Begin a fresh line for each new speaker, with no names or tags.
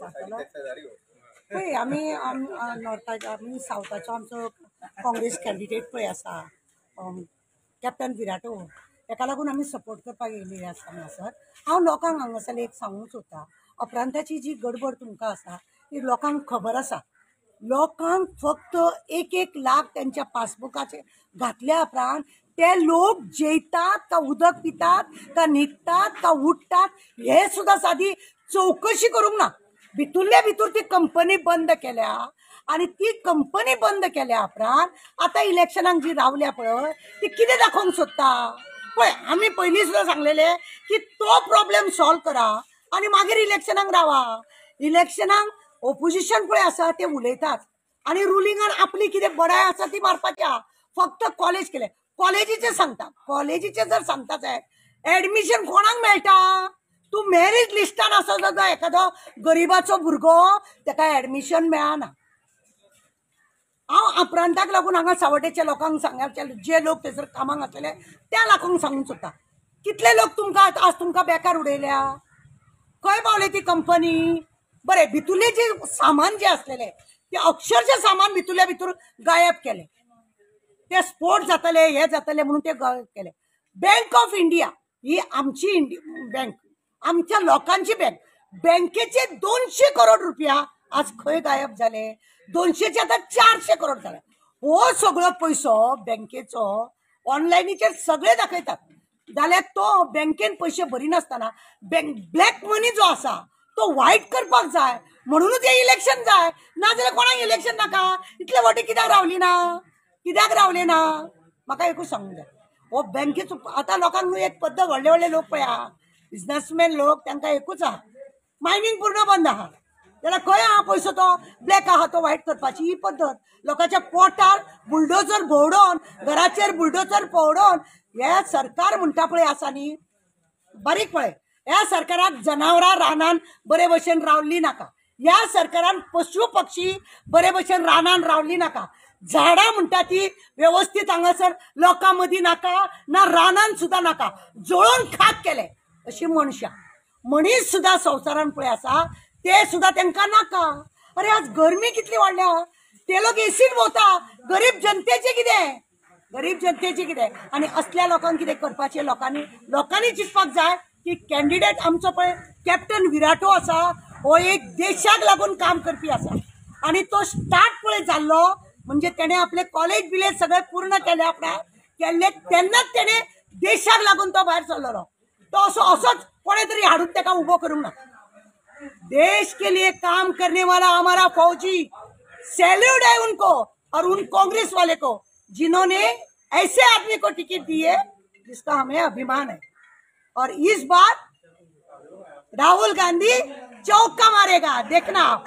विचारतलो पळय आमी नॉर्थाच्या आमी सावथाचो आमचो काँग्रेस कॅन्डिडेट पळय आसा कॅप्टन विराटो ताका लागून आमी सपोर्ट करपाक येयल्ले आसा हांगासर। हांव लोकांक हांगासर एक सांगूंक सोदतां अपरांताची जी गडबड तुमकां आसा ती लोकांक खबर आसा। लोकांक फक्त 1-1 लाख त्यांच्या पासबुकाचे घातल्या उपरांत ते लोक जेयतात का उदक पितात का न्हिदतात का उठतात हे सुद्धा साधी चौकशी करूंक ना। भितूरल्या भितूर ती कंपनी बंद केल्या आणि ती कंपनी बंद केल्या उपरांत आता इलेक्शनाक जी रावल्या पळय ती कितें दाखोवंक सोदता पळय। आमी पयलीं सुद्धा सांगलेले की तो प्रॉब्लेम सॉल्व करा आणि मागीर इलेक्शनाक रावा। इलेक्शनाक ओपोजिशन पळय आसा ते उलयतात आणि रुलिंगान आपली कितें बडाय आसा ती मारपाच्या फक्त कॉलेज केले कॉलेजीचे सांगता कॉलेजीचे जर सांगता जाय ऍडमिशन कोणाक मेळटा तू मेरिट लिस्टान आसा जाल्यार एखादो गरीबाचो भुरगो ताका ऍडमिशन मेळना। हांव अपरांताक लागून हांगा सावड्डेच्या लोकांक सांगचे जे लोक थंयसर कामाक आसलेले त्या लोकांक सांगूंक सोदता कितले लोक तुमकां आज तुमकां बेकार उडयल्या खंय पावले ती कंपनी बरें भितुरले जे सामान जे असलेले ते अक्षरशः सामान भितुरल्या भितूर गायब केले ते स्फोट जातले हे जातले म्हणून ते गायब केले। बँक ऑफ इंडिया ही आमची बँक आमच्या लोकांची बँकेचे 200 करोड रुपया आज खंय गायब झाले 200चे आता 400 करोड झाले। हो सगळो पैसो बँकेचो ऑनलायनीचेर सगळे दाखयतात जाल्यार तो बँकेन पैसे भरी नासतना ब्लॅक मनी जो आसा तो व्हाईट करपाक जाय म्हणूनच हे इलेक्शन जाय ना जाल्यार कोणाक इलेक्शन नाका। इतले वोटी कित्याक रावली ना कित्याक रावले ना म्हाका एकूच सांगूंक जाय हो बँकेचो आता लोकांक एक पद्दत व्हडले व्हडले लोक पळया बिझनेसमॅन लोक तांकां एकूच आहा मायनींग पूर्ण बंद आहा जाल्यार खंय आहा पयसो तो ब्लॅक आहा तो व्हाईट करपाची ही पद्दत लोकांच्या पोटार बुलडोजर भोंवडोवन घराचेर बुलडोजर पवडोवन हे सरकार म्हणटा पळय आसा न्ही बारीक पळय ह्या सरकाराक जनावरां रानान बरे भशेन रावल्ली नाका ह्या सरकारान पशु पक्षी बरे भशेन रानान रावल्ली नाका झाडां म्हणटा ती व्यवस्थित हांगासर लोकां मदीं नाका ना रानान सुद्धा नाका जळोवन खाक केले अशी मनशां मनीस सुद्धा संवसारान पळय आसा ते सुद्धा तांकां नाका। अरे आज गरमी कितली वाडल्या ते लोक एसीन भोंवता गरीब जनतेचे कितें आनी असल्या लोकांक कितें करपाचें लोकांनी चिंतपाक जाय की कॅन्डिडेट आमचो पळय कॅप्टन विराटो आसा हो एक देशाक लागून काम करपी आसा आणि तो स्टार्ट पळय जाल्लो म्हणजे तेणे आपले कॉलेज बिलेज सगळे पूर्ण केल्या उपरांत केल्ले तेन्नाच तेणे देशाक लागून तो भायर सरलेलो तो असोच कोणे तरी हाडून ताका उबो करूंक ना। देश के लिए काम करने वाला हमारा फौजी सैल्यूट है उनको और उन कांग्रेस वाले को जिन्होंने ऐसे आदमी को टिकट दी है जिसका हमें अभिमान है। और इस बार राहुल गांधी चौका मारेगा देखना आप।